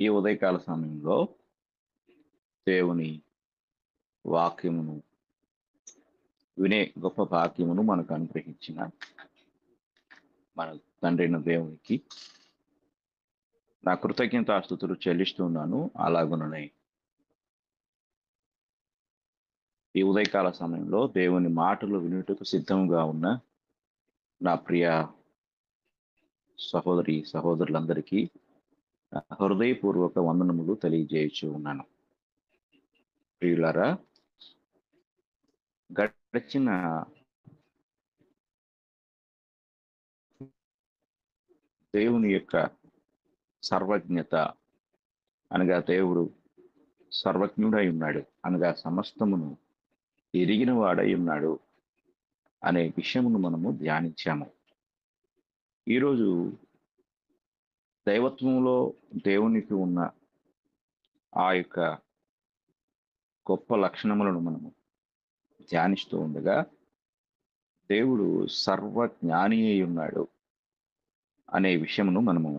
ఈ ఉదయకాల సమయంలో దేవుని వాక్యమును వినే గొప్ప భాగ్యమును మనకు అనుగ్రహించిన మన తండ్రైన దేవునికి నా కృతజ్ఞతాస్తుతులు చెల్లిస్తున్నాను. అలాగుననే ఈ ఉదయకాల సమయంలో దేవుని మాటలు వినుటకు సిద్ధంగా ఉన్న నా ప్రియ సహోదరులందరికీ హృదయపూర్వక వందనములు తెలియజేయచ్చు ఉన్నాను. ప్రియులారా, గడిచిన దేవుని యొక్క సర్వజ్ఞత అనగా దేవుడు సర్వజ్ఞుడై ఉన్నాడు, అనగా సమస్తమును ఎరిగిన వాడై ఉన్నాడు అనే విషయమును మనము ధ్యానించాము. ఈరోజు దైవత్వంలో దేవునికి ఉన్న ఆ యొక్క గొప్ప లక్షణములను మనము ధ్యానిస్తూ ఉండగా, దేవుడు సర్వజ్ఞాని అయి ఉన్నాడు అనే విషయమును మనము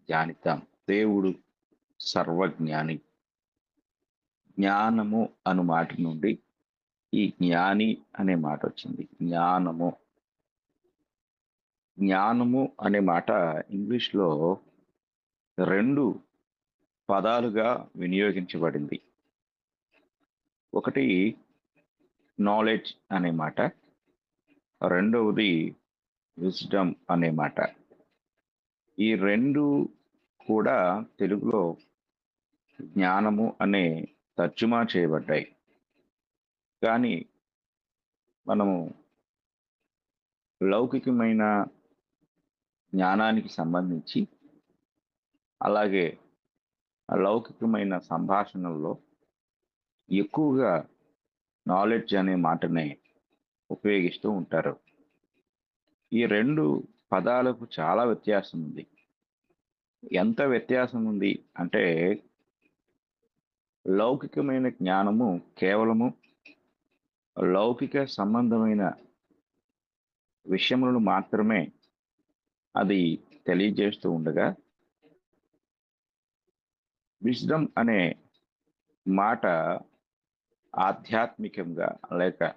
ధ్యానిద్దాం. దేవుడు సర్వజ్ఞాని. జ్ఞానము అను మాట నుండి ఈ జ్ఞాని అనే మాట వచ్చింది. జ్ఞానము అనే మాట ఇంగ్లీష్లో 2 పదాలుగా వినియోగించబడింది. ఒకటి నాలెడ్జ్ అనే మాట, రెండవది విజ్డమ్ అనే మాట. ఈ 2 కూడా తెలుగులో జ్ఞానము అనే తర్జుమా చేయబడ్డాయి. కానీ మనము లౌకికమైన జ్ఞానానికి సంబంధించి, అలాగే లౌకికమైన సంభాషణల్లో ఎక్కువగా నాలెడ్జ్ అనే మాటనే ఉపయోగిస్తూ ఉంటారు. ఈ 2 పదాలకు చాలా వ్యత్యాసం ఉంది. ఎంత వ్యత్యాసం ఉంది అంటే, లౌకికమైన జ్ఞానము కేవలము లౌకిక సంబంధమైన విషయములను మాత్రమే అది తెలియజేస్తూ ఉండగా, విజ్డమ్ అనే మాట ఆధ్యాత్మికంగా లేక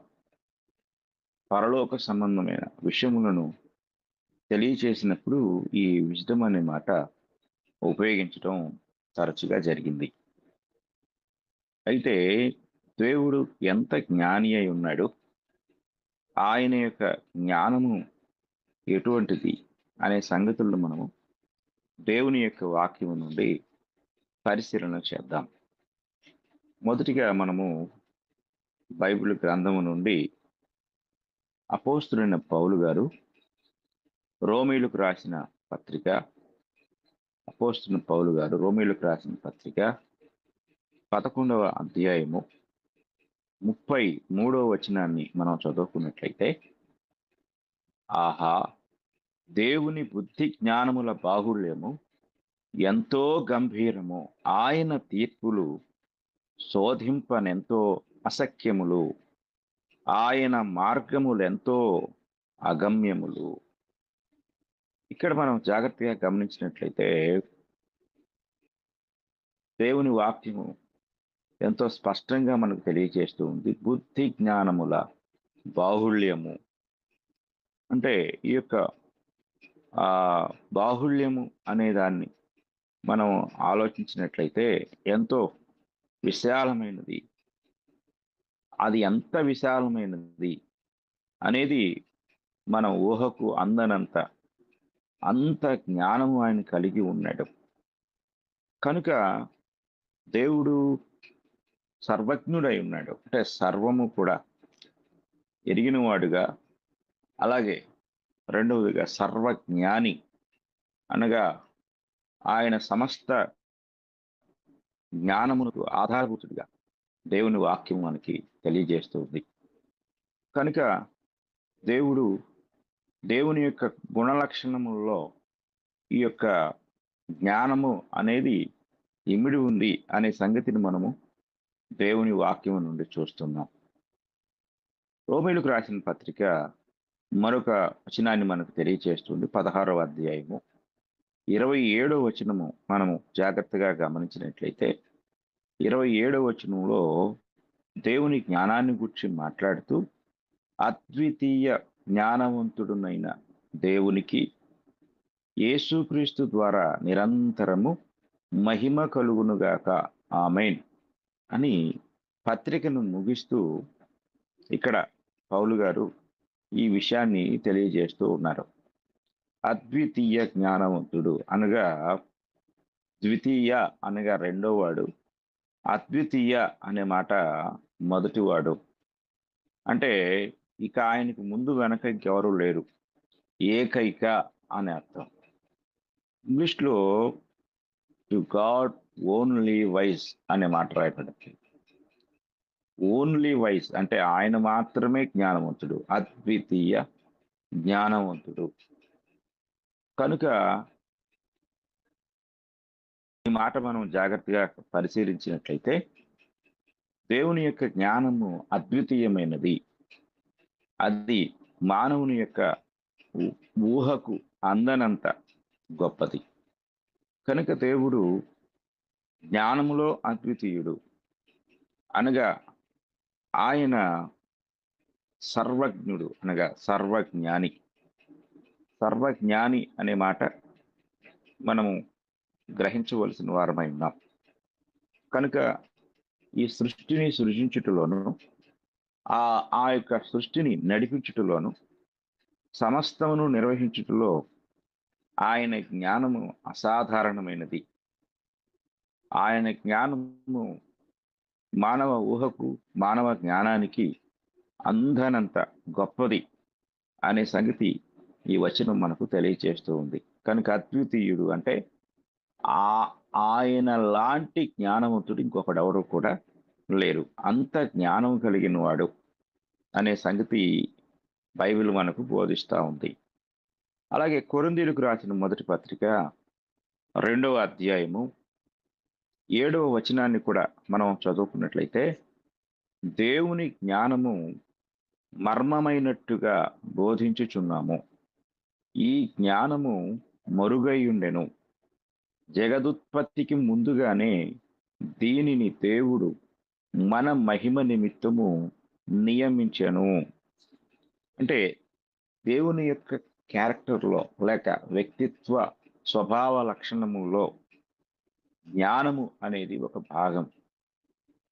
పరలోక సంబంధమైన విషయములను తెలియచేసినప్పుడు ఈ విజ్డమ్ అనే మాట ఉపయోగించడం తరచుగా జరిగింది. అయితే దేవుడు ఎంత జ్ఞాని అయి ఉన్నాడు, ఆయన యొక్క జ్ఞానము ఎటువంటిది అనే సంగతులను మనము దేవుని యొక్క వాక్యము నుండి పరిశీలన చేద్దాం. మొదటిగా మనము బైబిల్ గ్రంథము నుండి అపోస్తులైన పౌలు గారు రోమీయులకు రాసిన పత్రిక, అపోస్తులైన పౌలు గారు రోమీయులకు రాసిన పత్రిక 11వ అధ్యాయము 33వ వచనాన్ని మనం చదువుకున్నట్లయితే, ఆహా, దేవుని బుద్ధి జ్ఞానముల బాహుళ్యము ఎంతో గంభీరము, ఆయన తీర్పులు శోధింపనెంతో అసఖ్యములు, ఆయన మార్గములెంతో అగమ్యములు. ఇక్కడ మనం జాగ్రత్తగా గమనించినట్లయితే దేవుని వాక్యము ఎంతో స్పష్టంగా మనకు తెలియజేస్తూ ఉంది. బుద్ధి జ్ఞానముల బాహుళ్యము అంటే, ఈ యొక్క బాహుళ్యము అనే దాన్ని మనం ఆలోచించినట్లయితే ఎంతో విశాలమైనది. అది ఎంత విశాలమైనది అనేది మన ఊహకు అందనంత అంత జ్ఞానము ఆయన కలిగి ఉన్నాడు. కనుక దేవుడు సర్వజ్ఞుడై ఉన్నాడు, అంటే సర్వము కూడా ఎరిగినవాడుగా, అలాగే రెండవదిగా సర్వజ్ఞాని అనగా ఆయన సమస్త జ్ఞానమునకు ఆధారభూతుడిగా దేవుని వాక్యం మనకి తెలియజేస్తుంది. కనుక దేవుని యొక్క గుణలక్షణములలో ఈ యొక్క జ్ఞానము అనేది ఇమిడి ఉంది అనే సంగతిని మనము దేవుని వాక్యం నుండి చూస్తున్నాం. రోమీయులకు రాసిన పత్రిక మరొక వచనాన్ని మనకు తెలియజేస్తుంది. 16వ అధ్యాయము 27వ వచనము మనము జాగ్రత్తగా గమనించినట్లయితే 27వ వచనంలో దేవుని జ్ఞానాన్ని గురించి మాట్లాడుతూ అద్వితీయ జ్ఞానవంతుడునైన దేవునికి యేసుక్రీస్తు ద్వారా నిరంతరము మహిమ కలుగునుగాక ఆమేన్ అని పత్రికను ముగిస్తూ ఇక్కడ పౌలు గారు ఈ విషయాన్ని తెలియజేస్తూ ఉన్నారు. అద్వితీయ జ్ఞానవంతుడు అనగా ద్వితీయ అనగా రెండో వాడు, అద్వితీయ అనే మాట మొదటివాడు. అంటే ఇక ఆయనకు ముందు వెనక ఇంకెవరూ లేరు, ఏకైక అనే అర్థం. ఇంగ్లీష్లో టు గాడ్ ఓన్లీ వైజ్ అనే మాట రాయబడింది. ఓన్లీ వైజ్ అంటే ఆయన మాత్రమే జ్ఞానవంతుడు, అద్వితీయ జ్ఞానవంతుడు. కనుక ఈ మాట మనం జాగ్రత్తగా పరిశీలించినట్లయితే దేవుని యొక్క జ్ఞానము అద్వితీయమైనది. అది మానవుని యొక్క ఊహకు అందనంత గొప్పది. కనుక దేవుడు జ్ఞానములో అద్వితీయుడు అనగా ఆయన సర్వజ్ఞుడు అనగా సర్వజ్ఞాని. సర్వజ్ఞాని అనే మాట మనము గ్రహించవలసిన వారమై ఉన్నాం. కనుక ఈ సృష్టిని సృజించుటలోను ఆ యొక్క సృష్టిని నడిపించుటలోను సమస్తమును నిర్వహించుటలో ఆయన జ్ఞానము అసాధారణమైనది. ఆయన జ్ఞానము మానవ ఊహకు మానవ జ్ఞానానికి అందనంత గొప్పది అనే సంగతి ఈ వచనం మనకు తెలియజేస్తూ ఉంది. కనుక అద్వితీయుడు అంటే ఆయన లాంటి జ్ఞానవంతుడు ఇంకొకడెవరు కూడా లేరు, అంత జ్ఞానం కలిగిన వాడు అనే సంగతి బైబిల్ మనకు బోధిస్తూ ఉంది. అలాగే కొరింథీయులకు రాసిన మొదటి పత్రిక 2వ అధ్యాయము 7వ వచనాన్ని కూడా మనం చదువుకున్నట్లయితే దేవుని జ్ఞానము మర్మమైనట్టుగా బోధించుచున్నాము, ఈ జ్ఞానము మరుగై ఉండెను, జగదుత్పత్తికి ముందుగానే దీనిని దేవుడు మన మహిమ నిమిత్తము నియమించెను. అంటే దేవుని యొక్క క్యారెక్టర్లో లేక వ్యక్తిత్వ స్వభావ లక్షణములో జ్ఞానము అనేది ఒక భాగం.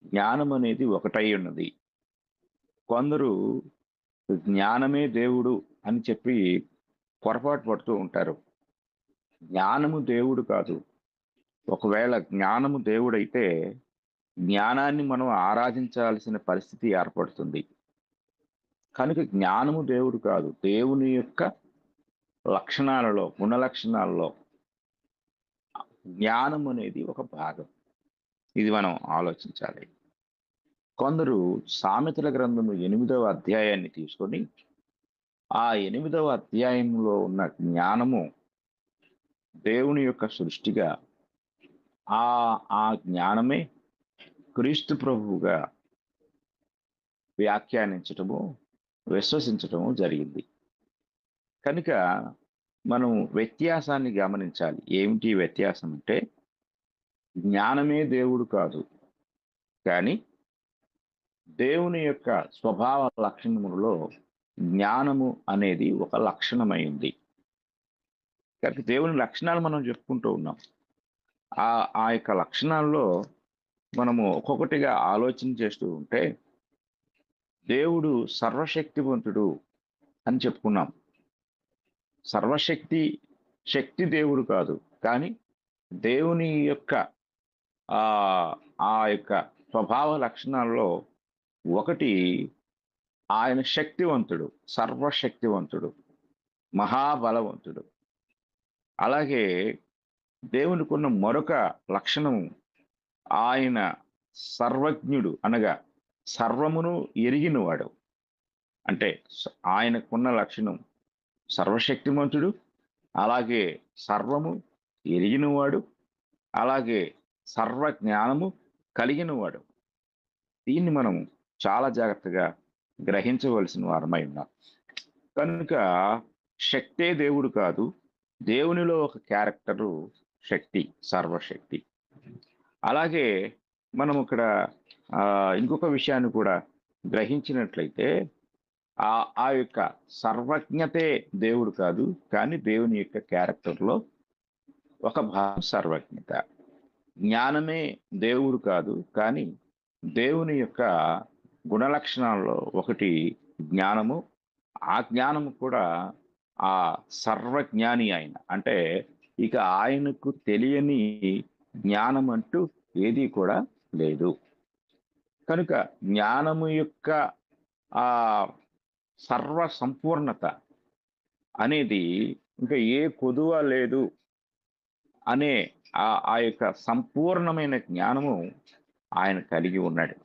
జ్ఞానం అనేది ఒకటై ఉన్నది. కొందరు జ్ఞానమే దేవుడు అని చెప్పి పొరపాటు పడుతూ ఉంటారు. జ్ఞానము దేవుడు కాదు. ఒకవేళ జ్ఞానము దేవుడైతే జ్ఞానాన్ని మనం ఆరాధించాల్సిన పరిస్థితి ఏర్పడుతుంది. కనుక జ్ఞానము దేవుడు కాదు. దేవుని యొక్క లక్షణాలలో, గుణ లక్షణాలలో జ్ఞానం అనేది ఒక భాగం. ఇది మనం ఆలోచించాలి. కొందరు సామెతల గ్రంథము 8వ అధ్యాయాన్ని తీసుకొని ఆ 8వ అధ్యాయంలో ఉన్న జ్ఞానము దేవుని యొక్క సృష్టిగా, ఆ జ్ఞానమే క్రీస్తు ప్రభువుగా వ్యాఖ్యానించటము, విశ్వసించటము జరిగింది. కనుక మనం వ్యత్యాసాన్ని గమనించాలి. ఏమిటి వ్యత్యాసం అంటే జ్ఞానమే దేవుడు కాదు, కానీ దేవుని యొక్క స్వభావ లక్షణములలో జ్ఞానము అనేది ఒక లక్షణమైంది. కనుక దేవుని లక్షణాలు మనం చెప్పుకుంటూ ఉన్నాం. ఆ యొక్క లక్షణాల్లో మనము ఒక్కొక్కటిగా ఆలోచన చేస్తూ ఉంటే దేవుడు సర్వశక్తివంతుడు అని చెప్పుకున్నాం. శక్తి దేవుడు కాదు, కానీ దేవుని యొక్క ఆ యొక్క స్వభావ లక్షణాల్లో ఒకటి ఆయన శక్తివంతుడు, సర్వశక్తివంతుడు, మహాబలవంతుడు. అలాగే దేవునికి ఉన్న మరొక లక్షణము ఆయన సర్వజ్ఞుడు అనగా సర్వమును ఎరిగినవాడు. అంటే ఆయనకున్న లక్షణం సర్వశక్తిమంతుడు, అలాగే సర్వము ఎరిగినవాడు, అలాగే సర్వ జ్ఞానము కలిగినవాడు. దీన్ని మనం చాలా జాగ్రత్తగా గ్రహించవలసిన వారమై ఉన్నాం. కనుక శక్తే దేవుడు కాదు, దేవునిలో ఒక క్యారెక్టరు శక్తి, సర్వశక్తి. అలాగే మనం ఇక్కడ ఇంకొక విషయాన్ని కూడా గ్రహించినట్లయితే ఆ ఆ యొక్క సర్వజ్ఞతే దేవుడు కాదు. కానీ దేవుని యొక్క క్యారెక్టర్‌లో ఒక భాగం సర్వజ్ఞత. జ్ఞానమే దేవుడు కాదు. కానీ దేవుని యొక్క గుణలక్షణాల్లో ఒకటి జ్ఞానము. ఆ జ్ఞానము కూడా ఆ సర్వజ్ఞాని ఆయన. అంటే ఇక ఆయనకు తెలియని జ్ఞానం అంటూ ఏదీ కూడా లేదు. కనుక జ్ఞానము యొక్క ఆహ్, సర్వ సంపూర్ణత అనేది ఇంకా ఏ కొదువ లేదు అనే ఆ యొక్క సంపూర్ణమైన జ్ఞానము ఆయన కలిగి ఉన్నాడు.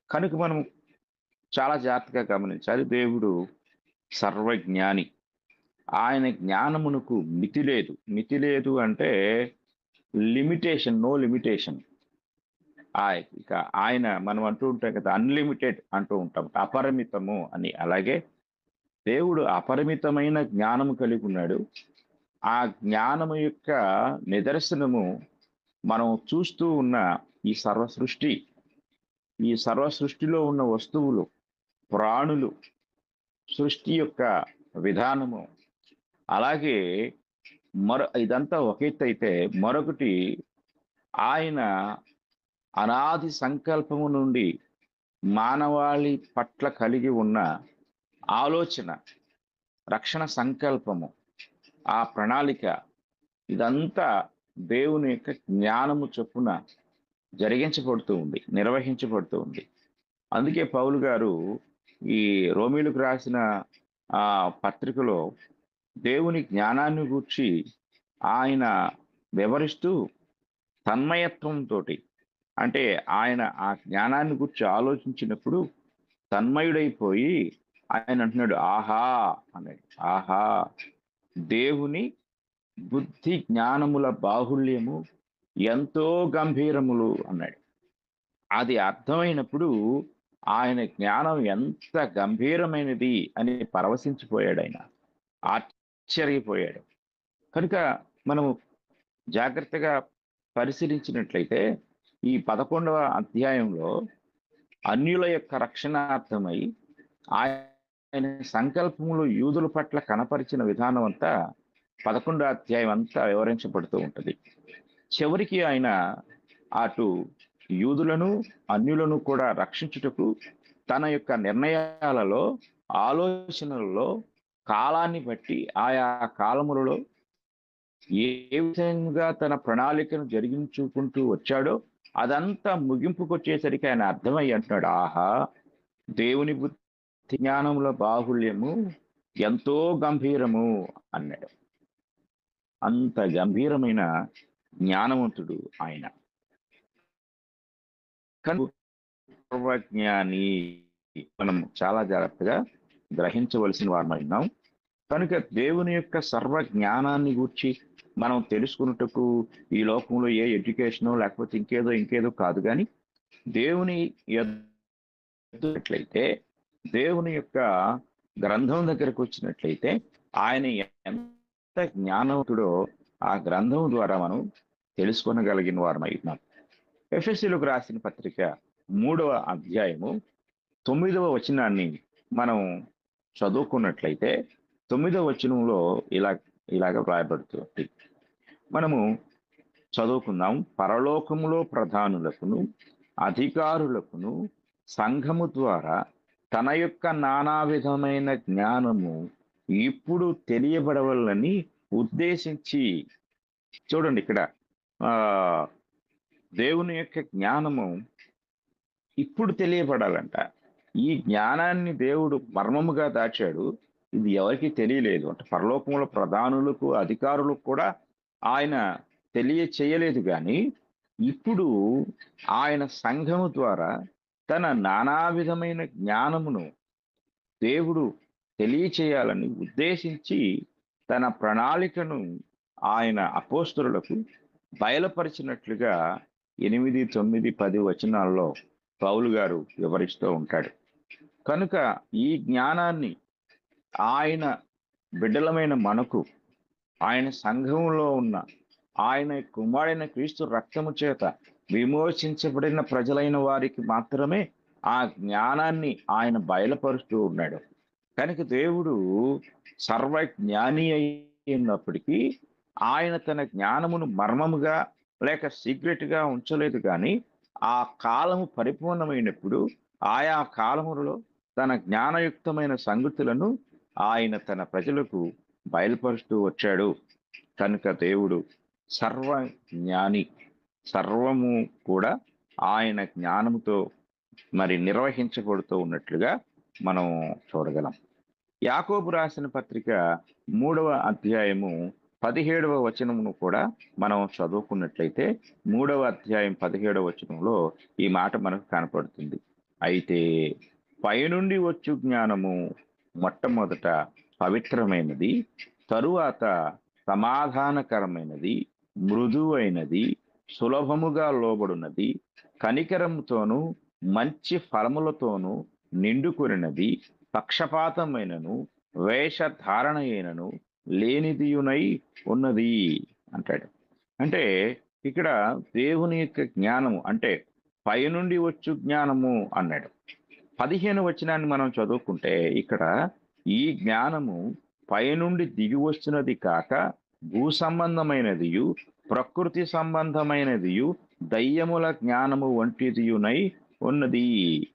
కనుక మనం చాలా జాగ్రత్తగా గమనించాలి. దేవుడు సర్వజ్ఞాని. ఆయన జ్ఞానమునకు మితి లేదు. మితి లేదు అంటే లిమిటేషన్, నో లిమిటేషన్. ఇక ఆయన మనం అంటూ ఉంటాం కదా! అన్‌లిమిటెడ్ అంటూ ఉంటాం. అపరిమితము అని. అలాగే దేవుడు అపరిమితమైన జ్ఞానము కలిగున్నాడు. ఆ జ్ఞానము యొక్క నిదర్శనము మనం చూస్తూ ఉన్న ఈ సర్వ సృష్టి, ఈ సర్వ సృష్టిలో ఉన్న వస్తువులు, ప్రాణులు, సృష్టి యొక్క విధానము, అలాగే ఇదంతా ఒక ఎత్తైతే మరొకటి ఆయన అనాది సంకల్పము నుండి మానవాళి పట్ల కలిగి ఉన్న ఆలోచన, రక్షణ సంకల్పము, ఆ ప్రణాళిక ఇదంతా దేవుని యొక్క జ్ఞానము చొప్పున జరిగించబడుతూ ఉంది, నిర్వహించబడుతూ ఉంది. అందుకే పౌలు గారు ఈ రోమీయులకు రాసిన పత్రికలో దేవుని జ్ఞానాన్ని గూర్చి ఆయన వివరిస్తూ తన్మయత్వంతోటి, అంటే ఆయన ఆ జ్ఞానాన్ని గూర్చి ఆలోచించినప్పుడు తన్మయుడైపోయి ఆయన అంటున్నాడు, ఆహా అన్నాడు. ఆహా! దేవుని బుద్ధి జ్ఞానముల బాహుళ్యము ఎంతో గంభీరములు అన్నాడు. అది అర్థమైనప్పుడు ఆయన జ్ఞానం ఎంత గంభీరమైనది అని పరవశించిపోయాడాయన. ఆశ్చర్యపోయాడు. కనుక మనము జాగ్రత్తగా పరిశీలించినట్లయితే ఈ 11వ అధ్యాయంలో అన్యుల యొక్క రక్షణార్థమై ఆయన సంకల్పములు యూదుల పట్ల కనపరిచిన విధానం అంతా 11వ అధ్యాయం అంతా వివరించబడుతూ ఉంటది. చివరికి ఆయన అటు యూదులను, అన్యులను కూడా రక్షించుటకు తన యొక్క నిర్ణయాలలో, ఆలోచనలలో కాలాన్ని బట్టి ఆయా కాలములలో ఏ విధంగా తన ప్రణాళికను జరిగించుకుంటూ వచ్చాడో అదంతా ముగింపుకొచ్చేసరికి ఆయన అర్థమై అంటున్నాడు, ఆహా! దేవుని బుద్ధి జ్ఞానముల బాహుళ్యము ఎంతో గంభీరము అన్నాడు. అంత గంభీరమైన జ్ఞానవంతుడు ఆయన. కనుక సర్వజ్ఞాని మనం చాలా జాగ్రత్తగా గ్రహించవలసిన వారమై ఉన్నాం. కనుక దేవుని యొక్క సర్వ జ్ఞానాన్ని గూర్చి మనం తెలుసుకున్నట్టుకు ఈ లోకంలో ఏ ఎడ్యుకేషనో లేకపోతే ఇంకేదో కాదు. కానీ దేవుని ఎదుట్లయితే, దేవుని యొక్క గ్రంథం దగ్గరకు వచ్చినట్లయితే ఆయన ఎంత జ్ఞానవంతుడో ఆ గ్రంథం ద్వారా మనం తెలుసుకొనగలిగిన వారమై ఉన్నాం. ఎఫెసీయులకు రాసిన పత్రిక 3వ అధ్యాయము 9వ వచనాన్ని మనం చదువుకున్నట్లయితే 9వ వచనంలో ఇలాగ వ్రాయబడుతుంది. మనము చదువుకుందాం. పరలోకములో ప్రధానులకును, అధికారులకును సంఘము ద్వారా తన యొక్క నానా విధమైన జ్ఞానము ఇప్పుడు తెలియబడవలని ఉద్దేశించి, చూడండి ఇక్కడ దేవుని యొక్క జ్ఞానము ఇప్పుడు తెలియబడాలంట. ఈ జ్ఞానాన్ని దేవుడు మర్మముగా దాచాడు. ఇది ఎవరికి తెలియలేదు. అంటే పరలోకంలో ప్రధానులకు, అధికారులకు కూడా ఆయన తెలియచేయలేదు. కానీ ఇప్పుడు ఆయన సంఘము ద్వారా తన నానా విధమైన జ్ఞానమును దేవుడు తెలియచేయాలని ఉద్దేశించి తన ప్రణాళికను ఆయన అపోస్తలులకు బయలుపరిచినట్లుగా 8, 9, 10 వచనాల్లో పౌలు గారు వివరిస్తూ ఉంటాడు. కనుక ఈ జ్ఞానాన్ని ఆయన బిడ్డలమైన మనకు ఆయన సంఘంలో ఉన్న ఆయన కుమారుడైన క్రీస్తు రక్తము చేత విమోచించబడిన ప్రజలైన వారికి మాత్రమే ఆ జ్ఞానాన్ని ఆయన బయలుపరుస్తూ ఉన్నాడు. కనుక దేవుడు సర్వజ్ఞాని అయినప్పటికీ ఆయన తన జ్ఞానమును మర్మముగా లేక సీక్రెట్ గా ఉంచలేదు, కానీ ఆ కాలము పరిపూర్ణమైనప్పుడు ఆయా కాలములలో తన జ్ఞానయుక్తమైన సంగతులను ఆయన తన ప్రజలకు బయలుపరుస్తూ వచ్చాడు. కనుక దేవుడు సర్వ జ్ఞాని, సర్వము కూడా ఆయన జ్ఞానముతో మరి నిర్వహించబడుతూ ఉన్నట్లుగా మనం చూడగలం. యాకోబు రాసిన పత్రిక 3వ అధ్యాయము 17వ వచనమును కూడా మనం చదువుకున్నట్లయితే 3వ అధ్యాయం 17వ వచనంలో ఈ మాట మనకు కనపడుతుంది. అయితే పైనుండి వచ్చు జ్ఞానము మొట్టమొదట పవిత్రమైనది, తరువాత సమాధానకరమైనది, మృదువైనది, సులభముగా లోబడినది, కనికరముతోనూ మంచి ఫలములతోనూ నిండుకొనినది, పక్షపాతమైనను వేషధారణ అయినను లేనిదియునై ఉన్నది అంటాడు. అంటే ఇక్కడ దేవుని యొక్క జ్ఞానము అంటే పైనుండి వచ్చు జ్ఞానము అన్నాడు. 15 వచనాన్ని మనం చదువుకుంటే ఇక్కడ ఈ జ్ఞానము పైనుండి దిగి వస్తున్నది కాక భూ సంబంధమైనదియు ప్రకృతి సంబంధమైనదియు దయ్యముల జ్ఞానము వంటిదియునై ఉన్నది.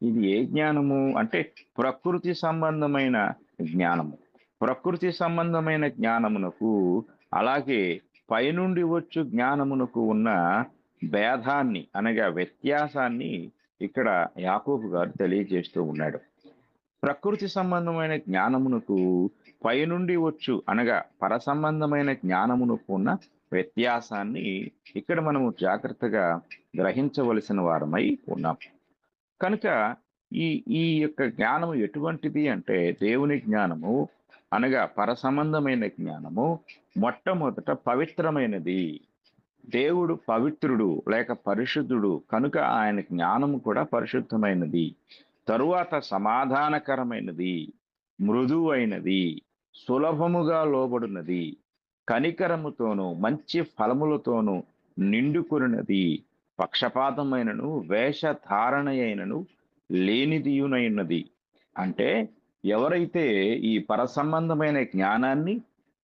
ఇది ఏ జ్ఞానము అంటే ప్రకృతి సంబంధమైన జ్ఞానము. ప్రకృతి సంబంధమైన జ్ఞానమునకు అలాగే పైనుండి వచ్చు జ్ఞానమునకు ఉన్న భేదాన్ని అనగా వ్యత్యాసాన్ని ఇక్కడ యాకోబు గారు తెలియజేస్తూ ఉన్నాడు. ప్రకృతి సంబంధమైన జ్ఞానమునకు పైనుండి వచ్చు అనగా పర సంబంధమైన జ్ఞానమునకు ఉన్న వ్యత్యాసాన్ని ఇక్కడ మనము జాగ్రత్తగా గ్రహించవలసిన వారమై ఉన్నాం. కనుక ఈ ఈ యొక్క జ్ఞానము ఎటువంటిది అంటే దేవుని జ్ఞానము అనగా పర సంబంధమైన జ్ఞానము మొట్టమొదట పవిత్రమైనది. దేవుడు పవిత్రుడు లేక పరిశుద్ధుడు కనుక ఆయన జ్ఞానము కూడా పరిశుద్ధమైనది. తరువాత సమాధానకరమైనది, మృదువైనది, సులభముగా లోబడినది, కనికరముతోనూ మంచి ఫలములతోనూ నిండుకొనినది, పక్షపాతమైనను వేషధారణ అయినను లేనిదియునైనది. అంటే ఎవరైతే ఈ పరసంబంధమైన జ్ఞానాన్ని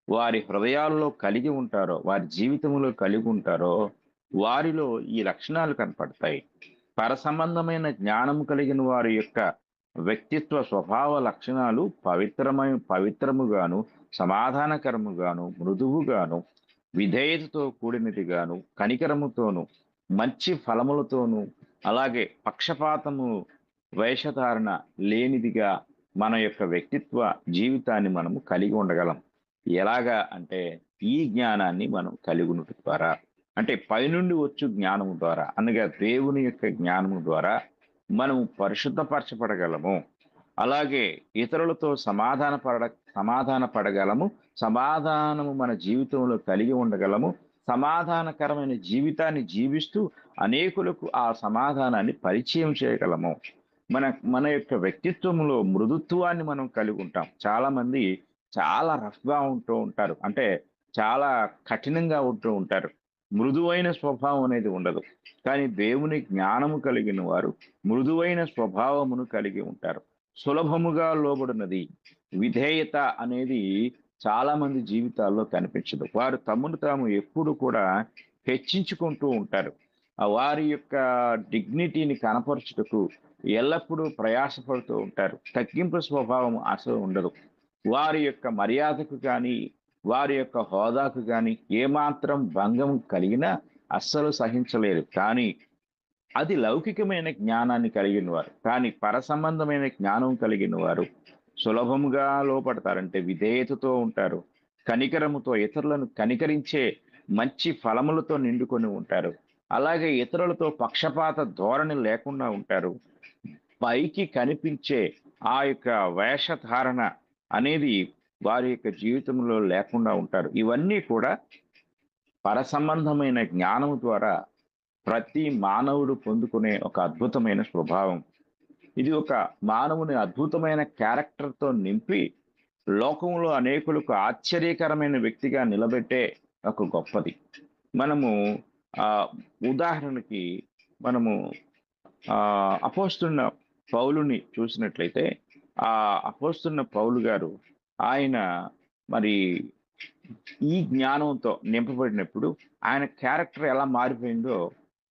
వారి హృదయాల్లో కలిగి ఉంటారో, వారి జీవితంలో కలిగి ఉంటారో, వారిలో ఈ లక్షణాలు కనపడతాయి. పరసంబంధమైన జ్ఞానం కలిగిన వారి యొక్క వ్యక్తిత్వ స్వభావ లక్షణాలు పవిత్రముగాను, సమాధానకరముగాను, మృదువుగాను, విధేయతతో కూడినదిగాను, కనికరముతోను, మంచి ఫలములతోనూ, అలాగే పక్షపాతము వేషధారణ లేనిదిగా మన యొక్క వ్యక్తిత్వ జీవితాన్ని మనము కలిగి ఉండగలం. ఎలాగా అంటే ఈ జ్ఞానాన్ని మనం కలిగి ఉండటం ద్వారా, అంటే పైనుండి వచ్చు జ్ఞానము ద్వారా అనగా దేవుని యొక్క జ్ఞానము ద్వారా మనము పరిశుద్ధపరచబడగలము. అలాగే ఇతరులతో సమాధాన పడగలము, సమాధానము మన జీవితంలో కలిగి ఉండగలము, సమాధానకరమైన జీవితాన్ని జీవిస్తూ అనేకులకు ఆ సమాధానాన్ని పరిచయం చేయగలము. మన యొక్క వ్యక్తిత్వంలో మృదుత్వాన్ని మనం కలిగి ఉంటాం. చాలా మంది చాలా రఫ్గా ఉంటూ ఉంటారు, అంటే చాలా కఠినంగా ఉంటూ ఉంటారు. మృదువైన స్వభావం అనేది ఉండదు. కానీ దేవుని జ్ఞానము కలిగిన వారు మృదువైన స్వభావమును కలిగి ఉంటారు. సులభముగా లోబడినది, విధేయత అనేది చాలా మంది జీవితాల్లో కనిపించదు. వారు తమను తాము ఎప్పుడు కూడా హెచ్చించుకుంటూ ఉంటారు. వారి యొక్క డిగ్నిటీని కనపరచుటకు ఎల్లప్పుడూ ప్రయాసపడుతూ ఉంటారు. తగ్గింపు స్వభావం అసలు ఉండదు. వారి యొక్క మర్యాదకు కానీ వారి యొక్క హోదాకు కానీ ఏమాత్రం భంగం కలిగినా అస్సలు సహించలేరు. కానీ అది లౌకికమైన జ్ఞానాన్ని కలిగిన వారు. కానీ పరసంబంధమైన జ్ఞానం కలిగిన వారు సులభముగా లోపడతారంటే విధేయతతో ఉంటారు, కనికరముతో ఇతరులను కనికరించే మంచి ఫలములతో నిండుకొని ఉంటారు. అలాగే ఇతరులతో పక్షపాత ధోరణి లేకుండా ఉంటారు. పైకి కనిపించే ఆ యొక్క వేషధారణ అనేది వారి యొక్క జీవితంలో లేకుండా ఉంటారు. ఇవన్నీ కూడా పరసంబంధమైన జ్ఞానం ద్వారా ప్రతి మానవుడు పొందుకునే ఒక అద్భుతమైన స్వభావం. ఇది ఒక మానవుని అద్భుతమైన క్యారెక్టర్తో నింపి లోకంలో అనేకులకు ఆశ్చర్యకరమైన వ్యక్తిగా నిలబెట్టే ఒక గొప్పది. మనము ఉదాహరణకి మనము అపోస్తున్న పౌలుని చూసినట్లయితే, ఆ అపోస్తున్న పౌలు గారు ఆయన మరి ఈ జ్ఞానంతో నింపబడినప్పుడు ఆయన క్యారెక్టర్ ఎలా మారిపోయిందో,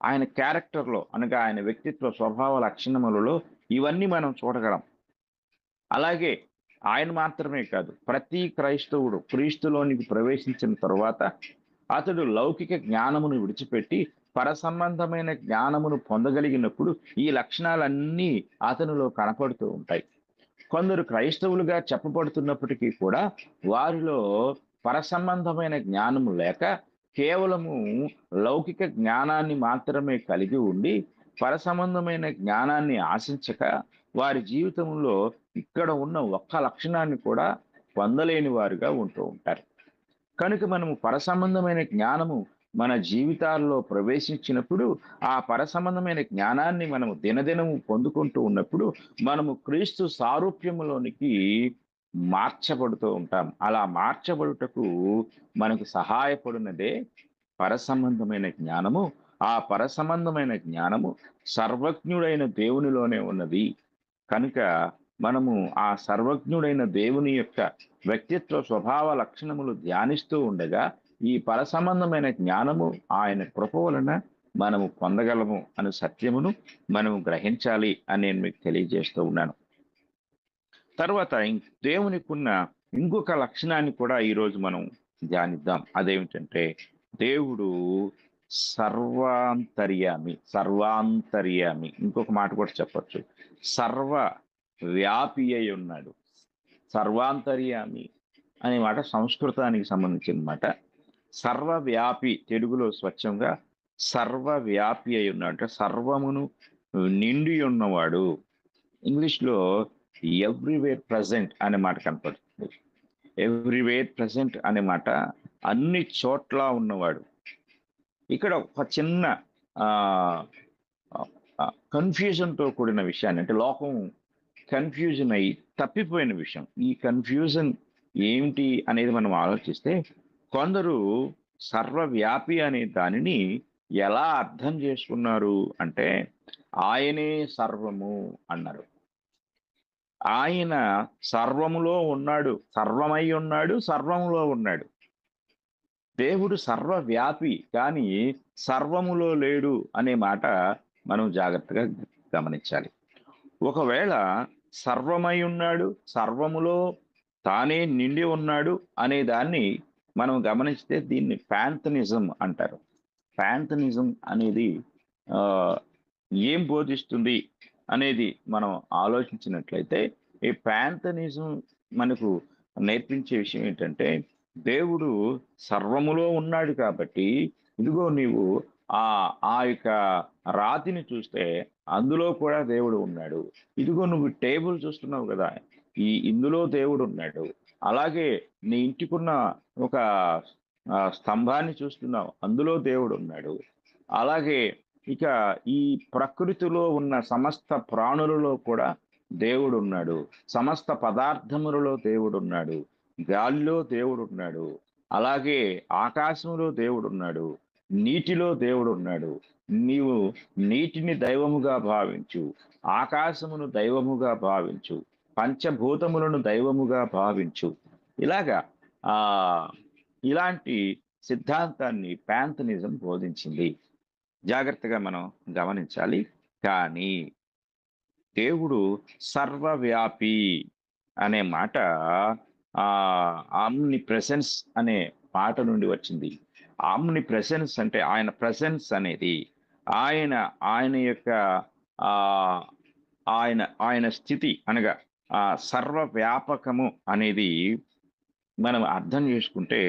ఆయన క్యారెక్టర్‌లో అనగా ఆయన వ్యక్తిత్వ స్వభావ లక్షణములలో ఇవన్నీ మనం చూడగలం. అలాగే ఆయన మాత్రమే కాదు, ప్రతి క్రైస్తవుడు క్రీస్తులోనికి ప్రవేశించిన తరువాత అతడు లౌకిక జ్ఞానమును విడిచిపెట్టి పరసంబంధమైన జ్ఞానమును పొందగలిగినప్పుడు ఈ లక్షణాలన్నీ అతనిలో కనపడుతూ ఉంటాయి. కొందరు క్రైస్తవులుగా చెప్పబడుతున్నప్పటికీ కూడా వారిలో పరసంబంధమైన జ్ఞానము లేక కేవలము లౌకిక జ్ఞానాన్ని మాత్రమే కలిగి ఉండి పరసంబంధమైన జ్ఞానాన్ని ఆశించక వారి జీవితంలో ఇక్కడ ఉన్న ఒక్క లక్షణాన్ని కూడా పొందలేని వారుగా ఉంటూ ఉంటారు. కనుక మనము పరసంబంధమైన జ్ఞానము మన జీవితాల్లో ప్రవేశించినప్పుడు ఆ పరసంబంధమైన జ్ఞానాన్ని మనము దినదినము పొందుకుంటూ ఉన్నప్పుడు మనము క్రీస్తు సారూప్యములోనికి మార్చబడుతూ ఉంటాం. అలా మార్చబడుటకు మనకు సహాయపడినదే పరసంబంధమైన జ్ఞానము. ఆ పరసంబంధమైన జ్ఞానము సర్వజ్ఞుడైన దేవునిలోనే ఉన్నది. కనుక మనము ఆ సర్వజ్ఞుడైన దేవుని యొక్క వ్యక్తిత్వ స్వభావ లక్షణములు ధ్యానిస్తూ ఉండగా ఈ పరసంబంధమైన జ్ఞానము ఆయన కృప వలన మనము పొందగలము అనే సత్యమును మనము గ్రహించాలి అని నేను మీకు తెలియజేస్తూ ఉన్నాను. తర్వాత దేవునికున్న ఇంకొక లక్షణాన్ని కూడా ఈరోజు మనం ధ్యానిద్దాం. అదేమిటంటే దేవుడు సర్వాంతర్యామి. సర్వాంతర్యామి, ఇంకొక మాట కూడా చెప్పొచ్చు, సర్వ వ్యాపి అయి ఉన్నాడు. సర్వాంతర్యామి అనే మాట సంస్కృతానికి సంబంధించిన మాట. సర్వవ్యాపి తెలుగులో స్వచ్ఛంగా సర్వవ్యాపి అయి ఉన్నాడు, సర్వమును నిండి ఉన్నవాడు. ఇంగ్లీష్లో ఎవ్రీవేర్ ప్రజెంట్ అనే మాట కనపడుతుంది. ఎవ్రీవేర్ ప్రజెంట్ అనే మాట అన్ని చోట్ల ఉన్నవాడు. ఇక్కడ ఒక చిన్న కన్ఫ్యూజన్తో కూడిన విషయాన్ని, అంటే లోకం కన్ఫ్యూజన్ అయి తప్పిపోయిన విషయం, ఈ కన్ఫ్యూజన్ ఏమిటి అనేది మనం ఆలోచిస్తే, కొందరు సర్వవ్యాపి అనే దానిని ఎలా అర్థం చేసుకున్నారు అంటే ఆయనే సర్వము అన్నారు. ఆయన సర్వములో ఉన్నాడు, సర్వమై ఉన్నాడు, సర్వములో ఉన్నాడు. దేవుడు సర్వవ్యాపి కానీ సర్వములో లేడు అనే మాట మనం జాగ్రత్తగా గమనించాలి. ఒకవేళ సర్వమై ఉన్నాడు, సర్వములో తానే నిండి ఉన్నాడు అనే దాన్ని మనం గమనిస్తే దీన్ని ప్యాంథనిజం అంటారు. ప్యాంథనిజం అనేది ఏం బోధిస్తుంది అనేది మనం ఆలోచించినట్లయితే, ఈ ప్యాంథనిజం మనకు నేర్పించే విషయం ఏంటంటే, దేవుడు సర్వములో ఉన్నాడు కాబట్టి ఇదిగో నీవు ఆ యొక్క రాతిని చూస్తే అందులో కూడా దేవుడు ఉన్నాడు. ఇదిగో నువ్వు టేబుల్ చూస్తున్నావు కదా, ఇందులో దేవుడు ఉన్నాడు. అలాగే నీ ఇంటికున్న ఒక స్తంభాన్ని చూస్తున్నావు, అందులో దేవుడు ఉన్నాడు. అలాగే ఇక ఈ ప్రకృతిలో ఉన్న సమస్త ప్రాణులలో కూడా దేవుడు ఉన్నాడు. సమస్త పదార్థములలో దేవుడు ఉన్నాడు. గాలిలో దేవుడు ఉన్నాడు. అలాగే ఆకాశంలో దేవుడు ఉన్నాడు. నీటిలో దేవుడు ఉన్నాడు. నీవు నీటిని దైవముగా భావించు, ఆకాశమును దైవముగా భావించు, పంచభూతములను దైవముగా భావించు. ఇలాగా ఆ ఇలాంటి సిద్ధాంతాన్ని ప్యాంథనిజం బోధించింది. జాగ్రత్తగా మనం గమనించాలి. కానీ దేవుడు సర్వవ్యాపి అనే మాట ఆమ్ని ప్రెసెన్స్ అనే మాట నుండి వచ్చింది. ఆమ్ని ప్రెసెన్స్ అంటే ఆయన ప్రెసెన్స్ అనేది ఆయన యొక్క ఆయన స్థితి అనగా సర్వవ్యాపకము అనేది మనం అర్థం చేసుకుంటే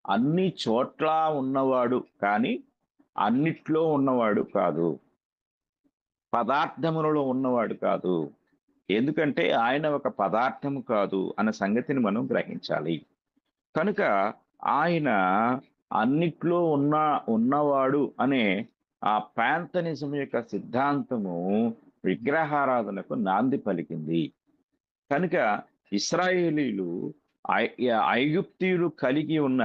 అన్ని చోట్ల ఉన్నవాడు కానీ అన్నిట్లో ఉన్నవాడు కాదు, పదార్థములలో ఉన్నవాడు కాదు. ఎందుకంటే ఆయన ఒక పదార్థము కాదు అన్న సంగతిని మనం గ్రహించాలి. కనుక ఆయన అన్నిట్లో ఉన్నవాడు అనే ఆ ప్యాంథనిజం యొక్క సిద్ధాంతము విగ్రహారాధనకు నాంది పలికింది. కనుక ఇశ్రాయేలీలు ఐగుప్తీయులు కలిగి ఉన్న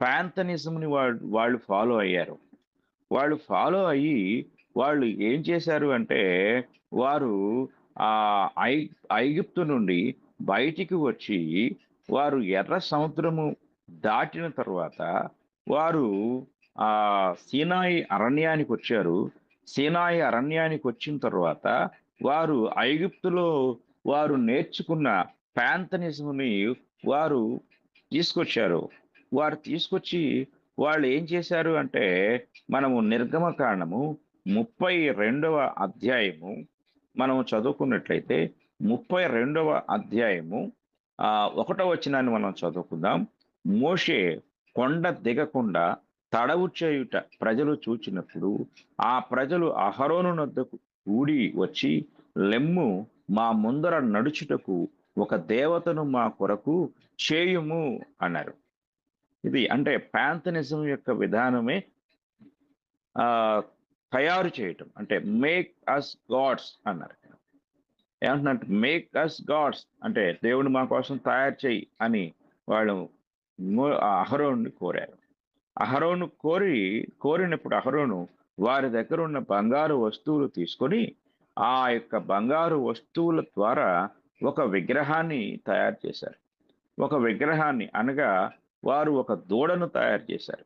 పాంథనిజంని వాళ్ళు ఫాలో అయ్యారు. వాళ్ళు ఫాలో అయ్యి వాళ్ళు ఏం చేశారు అంటే వారు ఆ ఐ ఐగుప్తు నుండి బయటికి వచ్చి వారు ఎర్ర సముద్రము దాటిన తర్వాత వారు ఆ సీనాయి అరణ్యానికి వచ్చారు. సీనాయి అరణ్యానికి వచ్చిన తర్వాత వారు ఐగుప్తులో వారు నేర్చుకున్న పాంథనిజంని వారు తీసుకొచ్చారు. వారు తీసుకొచ్చి వాళ్ళు ఏం చేశారు అంటే మనము నిర్గమకాండము 32వ అధ్యాయము మనం చదువుకున్నట్లయితే 32వ అధ్యాయము 1వ వచనాన్ని మనం చదువుకుందాం. మోషే కొండ దిగకుండా తడవు చేయుట ప్రజలు చూచినప్పుడు ఆ ప్రజలు అహరోను నొద్దకు కూడి వచ్చి, లెమ్ము, మా ముందర నడుచుటకు ఒక దేవతను మా కొరకు చేయుము అన్నారు. ఇది అంటే పాంథనిజం యొక్క విధానమే ఆ తయారు చేయటం, అంటే మేక్ అస్ గాడ్స్ అన్నారు. ఏమంటున్నట్టు మేక్ అస్ గాడ్స్ అంటే దేవుడు మా కోసం తయారు చేయి అని వాళ్ళు అహరోను కోరారు. అహరోను కోరినప్పుడు అహరోను వారి దగ్గర ఉన్న బంగారు వస్తువులు తీసుకొని ఆ యొక్క బంగారు వస్తువుల ద్వారా ఒక విగ్రహాన్ని తయారు చేశారు. ఒక విగ్రహాన్ని అనగా వారు ఒక దూడను తయారు చేశారు.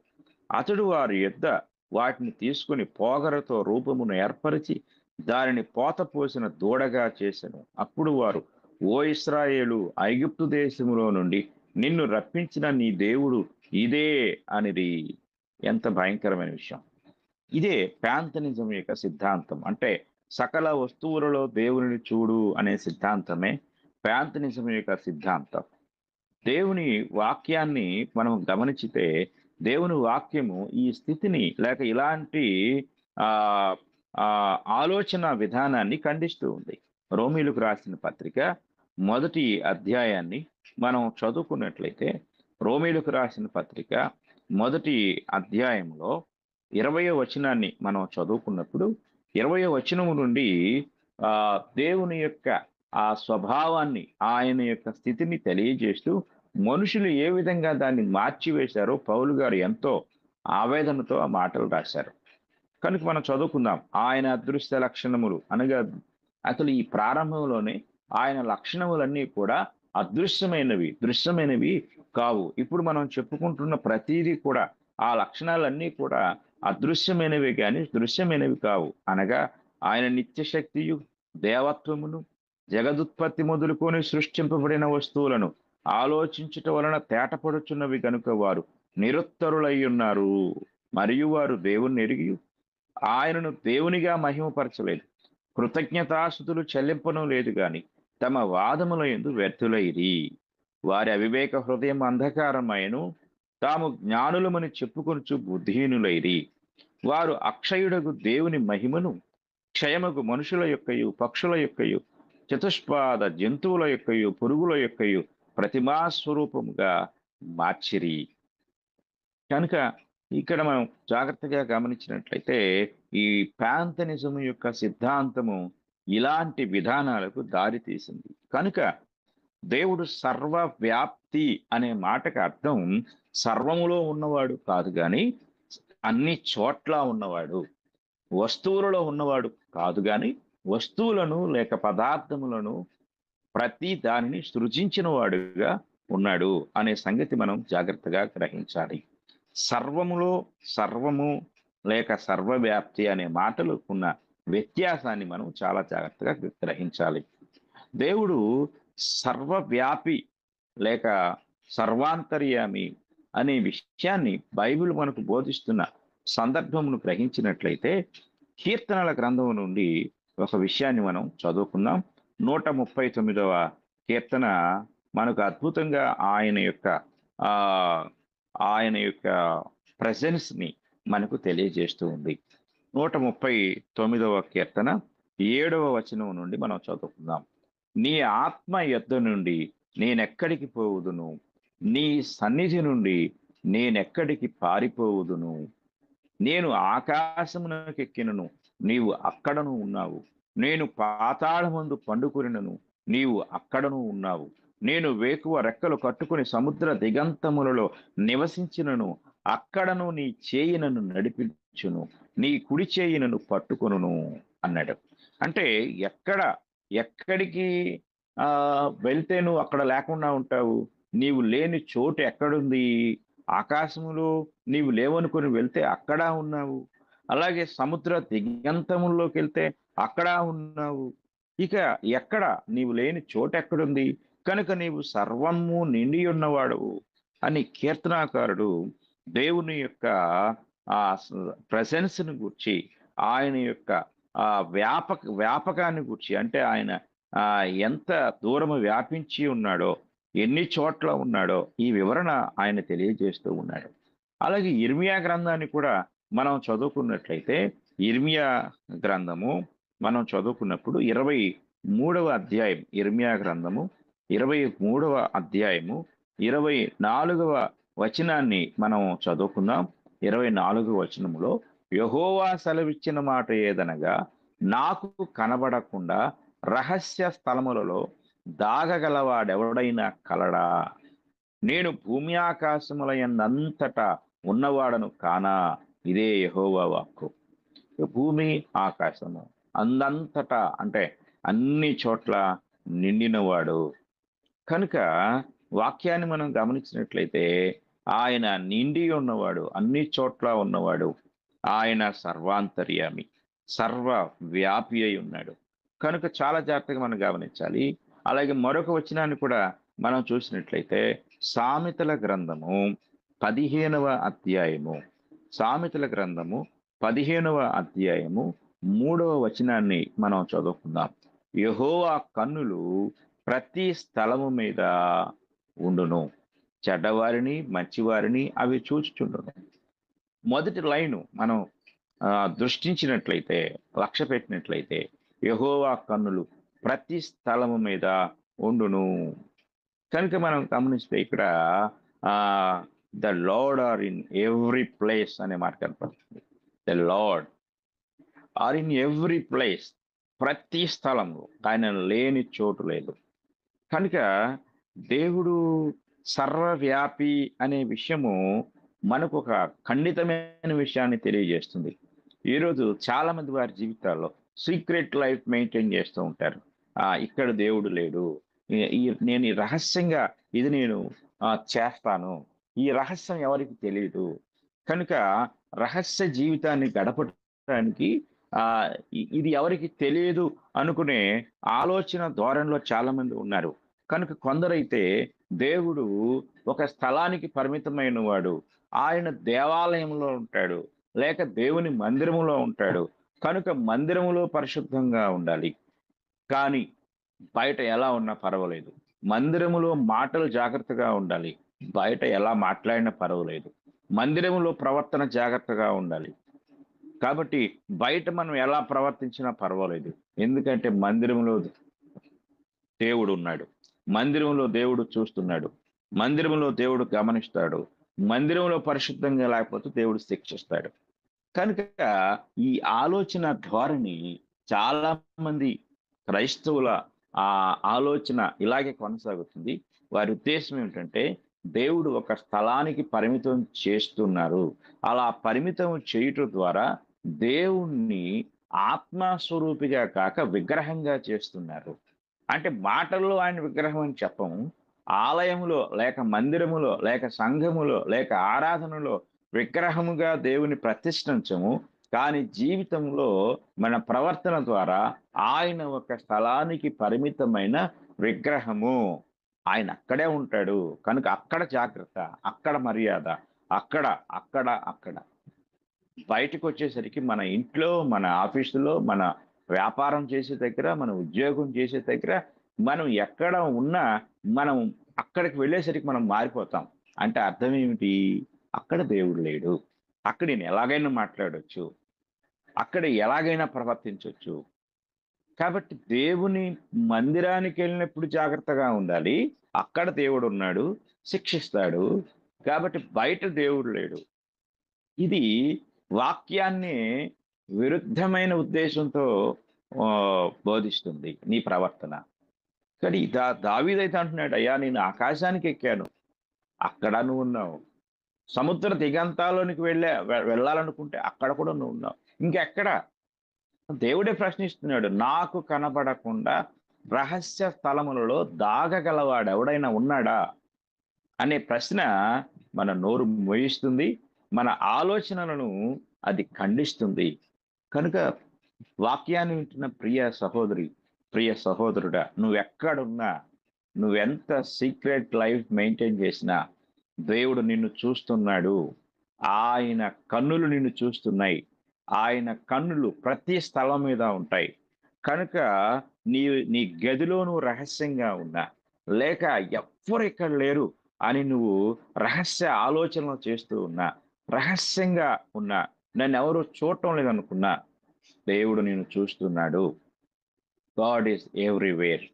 అతడు వారి యొద్ద వాటిని తీసుకుని పోగరతో రూపమును ఏర్పరిచి దానిని పోత పోసిన దూడగా చేసెను. అప్పుడు వారు, ఓ ఇశ్రాయేలు, ఐగుప్తు దేశములో నుండి నిన్ను రప్పించిన నీ దేవుడు ఇదే అనిది. ఎంత భయంకరమైన విషయం! ఇదే పాంథనిజం యొక్క సిద్ధాంతం. అంటే సకల వస్తువులలో దేవుని చూడు అనే సిద్ధాంతమే పాంథనిజం యొక్క సిద్ధాంతం. దేవుని వాక్యాన్ని మనం గమనించితే దేవుని వాక్యము ఈ స్థితిని లేక ఇలాంటి ఆ ఆలోచన విధానాన్ని ఖండిస్తూ ఉంది. రోమీలకు రాసిన పత్రిక 1వ అధ్యాయాన్ని మనం చదువుకున్నట్లయితే రోమీలకు రాసిన పత్రిక 1వ అధ్యాయంలో 20వ వచనాన్ని మనం చదువుకున్నప్పుడు 20వ వచనము నుండి దేవుని యొక్క ఆ స్వభావాన్ని, ఆయన యొక్క స్థితిని తెలియజేస్తూ మనుషులు ఏ విధంగా దాన్ని మార్చివేశారో పౌలు గారు ఎంతో ఆవేదనతో ఆ మాటలు రాశారు. కనుక మనం చదువుకుందాం. ఆయన అదృశ్య లక్షణములు అనగా అసలు ఈ ప్రారంభంలోనే ఆయన లక్షణములన్నీ కూడా అదృశ్యమైనవి, దృశ్యమైనవి కావు. ఇప్పుడు మనం చెప్పుకుంటున్న ప్రతీది కూడా ఆ లక్షణాలన్నీ కూడా అదృశ్యమైనవి కానీ దృశ్యమైనవి కావు. అనగా ఆయన నిత్యశక్తియు దేవత్వమును జగదుత్పత్తి మొదలుకొని సృష్టింపబడిన వస్తువులను ఆలోచించుట వలన తేటపడుచున్నవి కనుక వారు నిరుత్తరులై ఉన్నారు. మరియు వారు దేవుణ్ణి ఎరిగి ఆయనను దేవునిగా మహిమపరచలేదు, కృతజ్ఞతాస్తుతులు చెల్లింపను లేదు గాని తమ వాదముల యందు వ్యర్థులైరి. వారి అవివేక హృదయం అంధకారమైను, తాము జ్ఞానులమని చెప్పుకొనుచు బుద్ధిహీనులైరి. వారు అక్షయుడగు దేవుని మహిమను క్షయమగు మనుషుల యొక్కయు పక్షుల యొక్కయు చతుష్పాద జంతువుల యొక్కయు పురుగుల యొక్కయు ప్రతిమా స్వరూపముగా మార్చిరి. కనుక ఇక్కడ మనం జాగ్రత్తగా గమనించినట్లయితే ఈ పాంథనిజం యొక్క సిద్ధాంతము ఇలాంటి విధానాలకు దారితీసింది. కనుక దేవుడు సర్వవ్యాప్తి అనే మాటకు అర్థం సర్వములో ఉన్నవాడు కాదు కానీ అన్ని చోట్ల ఉన్నవాడు, వస్తువులలో ఉన్నవాడు కాదు కానీ వస్తువులను లేక పదార్థములను ప్రతి దానిని సృజించిన వాడుగా ఉన్నాడు అనే సంగతి మనం జాగ్రత్తగా గ్రహించాలి. సర్వములో సర్వము లేక సర్వవ్యాప్తి అనే మాటలు ఉన్న వ్యత్యాసాన్ని మనం చాలా జాగ్రత్తగా గ్రహించాలి. దేవుడు సర్వవ్యాపి లేక సర్వాంతర్యామి అనే విషయాన్ని బైబిల్ మనకు బోధిస్తున్న సందర్భమును గ్రహించినట్లయితే కీర్తనల గ్రంథం నుండి ఒక విషయాన్ని మనం చదువుకుందాం. 139వ కీర్తన మనకు అద్భుతంగా ఆయన యొక్క ప్రెజెన్స్ ని మనకు తెలియజేస్తూ ఉంది. 139వ కీర్తన 7వ వచనం నుండి మనం చదువుకుందాం. నీ ఆత్మ యొద్ద నుండి నేనెక్కడికి పోవుదును, నీ సన్నిధి నుండి నేనెక్కడికి పారిపోవుదును. నేను ఆకాశమునకెక్కినను నీవు అక్కడను ఉన్నావు, నేను పాతాళమందు పండుకొనినను నీవు అక్కడను ఉన్నావు. నేను వేకువ రెక్కలు కట్టుకుని సముద్ర దిగంతములలో నివసించినను, అక్కడను నీ చేయి నన్ను నడిపించును, నీ కుడి చేయి నన్ను పట్టుకొనును అన్నాడు. అంటే ఎక్కడికి వెళ్తే నువ్వు అక్కడ లేకుండా ఉంటావు? నీవు లేని చోటు ఎక్కడుంది? ఆకాశములో నీవు లేవనుకొని వెళ్తే అక్కడా ఉన్నావు. అలాగే సముద్ర దిగంతముల్లోకెళ్తే అక్కడా ఉన్నావు. ఇక ఎక్కడ నీవు లేని చోటెక్కడుంది? కనుక నీవు సర్వము నిండి ఉన్నవాడవు అని కీర్తనాకారుడు దేవుని యొక్క ప్రెసెన్స్‌ని గూర్చి, ఆయన యొక్క వ్యాపకాన్ని గూర్చి, అంటే ఆయన ఎంత దూరము వ్యాపించి ఉన్నాడో, ఎన్ని చోట్ల ఉన్నాడో ఈ వివరణ ఆయన తెలియజేస్తూ ఉన్నాడు. అలాగే యిర్మీయా గ్రంథాన్ని కూడా మనం చదువుకున్నట్లయితే, యిర్మీయా గ్రంథము మనం చదువుకున్నప్పుడు 23వ అధ్యాయం, యిర్మీయా గ్రంథము 23వ అధ్యాయము 24వ వచనాన్ని మనం చదువుకుందాం. 24వ వచనములో, యెహోవా సెలవిచ్చిన మాట ఏదనగా, నాకు కనబడకుండా రహస్య స్థలములలో దాగగలవాడెవడైనా కలడా? నేను భూమి ఆకాశములయందంతటా ఉన్నవాడను కానా? ఇదే యెహోవా వాక్కు. భూమి ఆకాశము అందంతటా, అంటే అన్ని చోట్ల నిండినవాడు. కనుక వాక్యాన్ని మనం గమనించినట్లయితే, ఆయన నిండి ఉన్నవాడు, అన్ని చోట్ల ఉన్నవాడు. ఆయన సర్వాంతర్యామి, సర్వ వ్యాపి అయి ఉన్నాడు. కనుక చాలా జాగ్రత్తగా మనం గమనించాలి. అలాగే మరొక వచనాన్ని కూడా మనం చూసినట్లయితే, సామెతల గ్రంథము 15వ అధ్యాయము, సామెతల గ్రంథము 15వ అధ్యాయము 3వ వచనాన్ని మనం చదువుకుందాం. యెహోవా కన్నులు ప్రతి స్థలము మీద ఉండును, చెడ్డవారిని మంచివారిని అవి చూచుచుండును. మొదటి లైను మనం దృష్టించినట్లయితే, లక్ష్య పెట్టినట్లయితే, యెహోవా కన్నులు ప్రతి స్థలము మీద ఉండును. కనుక మనం గమనిస్తే ఇక్కడ the Lord are in every place అనే మాట కనపడుతుంది. The Lord are in every place, ప్రతి స్థలంలో ఆయన లేని చోటు లేదు. కనుక దేవుడు సర్వవ్యాపి అనే విషయము మనకు ఒక ఖండితమైన విషయాన్ని తెలియజేస్తుంది. ఈరోజు చాలా మంది వారి జీవితాల్లో సీక్రెట్ లైఫ్ మెయింటైన్ చేస్తూ ఉంటారు. ఇక్కడ దేవుడు లేడు, నేను ఈ రహస్యంగా ఇది నేను చేస్తాను, ఈ రహస్యం ఎవరికి తెలియదు. కనుక రహస్య జీవితాన్ని గడపడానికి ఇది ఎవరికి తెలియదు అనుకునే ఆలోచన ధోరణిలో చాలా మంది ఉన్నారు. కనుక కొందరైతే దేవుడు ఒక స్థలానికి పరిమితమైన వాడు, ఆయన దేవాలయంలో ఉంటాడు, లేక దేవుని మందిరములో ఉంటాడు. కనుక మందిరములో పరిశుద్ధంగా ఉండాలి, కానీ బయట ఎలా ఉన్నా పర్వాలేదు. మందిరములో మాటలు జాగ్రత్తగా ఉండాలి, బయట ఎలా మాట్లాడినా పర్వాలేదు. మందిరములో ప్రవర్తన జాగ్రత్తగా ఉండాలి, కాబట్టి బయట మనం ఎలా ప్రవర్తించినా పర్వాలేదు. ఎందుకంటే మందిరంలో దేవుడు ఉన్నాడు, మందిరంలో దేవుడు చూస్తున్నాడు, మందిరంలో దేవుడు గమనిస్తాడు, మందిరంలో పరిశుద్ధంగా లేకపోతే దేవుడు శిక్షిస్తాడు. కనుక ఈ ఆలోచన ధోరణి చాలా మంది క్రైస్తవుల ఆలోచన ఇలాగే కొనసాగుతుంది. వారి ఉద్దేశం ఏమిటంటే, దేవుడు ఒక స్థలానికి పరిమితం చేస్తున్నారు, అలా పరిమితం చేయటం ద్వారా దేవుణ్ణి ఆత్మస్వరూపిగా కాక విగ్రహంగా చేస్తున్నారు. అంటే మాటల్లో ఆయన విగ్రహం అని చెప్పము, ఆలయములో లేక మందిరములో లేక సంఘములో లేక ఆరాధనలో విగ్రహముగా దేవుని ప్రతిష్ఠించము, కానీ జీవితంలో మన ప్రవర్తన ద్వారా ఆయన ఒక స్థలానికి పరిమితమైన విగ్రహము. ఆయన అక్కడే ఉంటాడు, కనుక అక్కడ జాగ్రత్త, అక్కడ మర్యాద, అక్కడ అక్కడ అక్కడ. బయటకు వచ్చేసరికి మన ఇంట్లో, మన ఆఫీసులో, మన వ్యాపారం చేసే దగ్గర, మన ఉద్యోగం చేసే దగ్గర, మనం ఎక్కడ ఉన్నా మనం అక్కడికి వెళ్ళేసరికి మనం మారిపోతాం. అంటే అర్థం ఏమిటి? అక్కడ దేవుడు లేడు, అక్కడ నేను ఎలాగైనా మాట్లాడొచ్చు, అక్కడ ఎలాగైనా ప్రవర్తించవచ్చు. కాబట్టి దేవుని మందిరానికి వెళ్ళినప్పుడు జాగ్రత్తగా ఉండాలి, అక్కడ దేవుడు ఉన్నాడు, శిక్షిస్తాడు. కాబట్టి బయట దేవుడు లేడు. ఇది వాక్యాన్ని విరుద్ధమైన ఉద్దేశంతో బోధిస్తుంది నీ ప్రవర్తన. కానీ దావీదైతే అంటున్నాడు, అయ్యా నేను ఆకాశానికి ఎక్కాను, అక్కడ నువ్వు ఉన్నావు. సముద్ర దిగంతాల్లోనికి వెళ్ళాలనుకుంటే అక్కడ కూడా నువ్వు ఉన్నావు. ఇంకెక్కడ? దేవుడే ప్రశ్నిస్తున్నాడు, నాకు కనబడకుండా రహస్య స్థలములలో దాగగలవాడు ఎవడైనా ఉన్నాడా అనే ప్రశ్న మన నోరు మోయిస్తుంది, మన ఆలోచనలను అది ఖండిస్తుంది. కనుక వాక్యాన్ని వింటున్న ప్రియ సహోదరి, ప్రియ సహోదరుడా, నువ్వెక్కడున్నా, నువ్వెంత సీక్రెట్ లైఫ్ మెయింటైన్ చేసినా దేవుడు నిన్ను చూస్తున్నాడు. ఆయన కన్నులు నిన్ను చూస్తున్నాయి. ఆయన కన్నులు ప్రతి స్థలం మీద ఉంటాయి. కనుక నీ నీ గదిలో నువ్వు రహస్యంగా ఉన్నా, లేక ఎవ్వరు ఇక్కడ లేరు అని నువ్వు రహస్య ఆలోచనలు చేస్తూ ఉన్నా, రహస్యంగా ఉన్నా, నన్నెవరూ చూడటం లేదనుకున్నా, దేవుడు నిన్ను చూస్తున్నాడు. God is everywhere.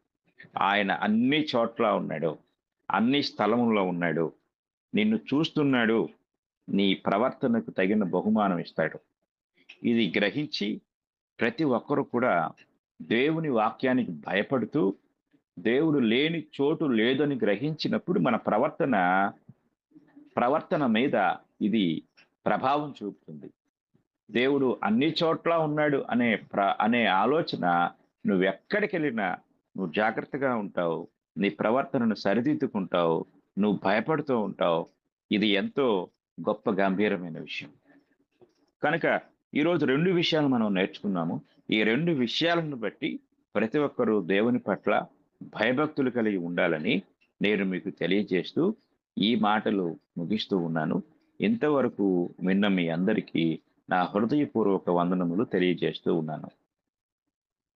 ఆయన అన్ని చోట్ల ఉన్నాడు, అన్ని స్థలముల్లో ఉన్నాడు, నిన్ను చూస్తున్నాడు. నీ ప్రవర్తనకు తగిన బహుమానం ఇస్తాడు. ఇది గ్రహించి ప్రతి ఒక్కరు కూడా దేవుని వాక్యానికి భయపడుతూ, దేవుడు లేని చోటు లేదని గ్రహించినప్పుడు మన ప్రవర్తన మీద ఇది ప్రభావం చూపుతుంది. దేవుడు అన్ని చోట్ల ఉన్నాడు అనే ఆలోచన నువ్వెక్కడికి వెళ్ళినా నువ్వు జాగ్రత్తగా ఉంటావు. నీ ప్రవర్తనను సరిదిద్దుకుంటావు. నువ్వు భయపడుతూ ఉంటావు. ఇది ఎంతో గొప్ప గంభీరమైన విషయం. కనుక ఈరోజు 2 విషయాలు మనం నేర్చుకున్నాము. ఈ 2 విషయాలను బట్టి ప్రతి ఒక్కరూ దేవుని పట్ల భయభక్తులు కలిగి ఉండాలని నేను మీకు తెలియజేస్తూ ఈ మాటలు ముగిస్తూ ఉన్నాను. ఇంతవరకు విన్న మీ అందరికీ నా హృదయపూర్వక వందనములు తెలియజేస్తూ ఉన్నాను.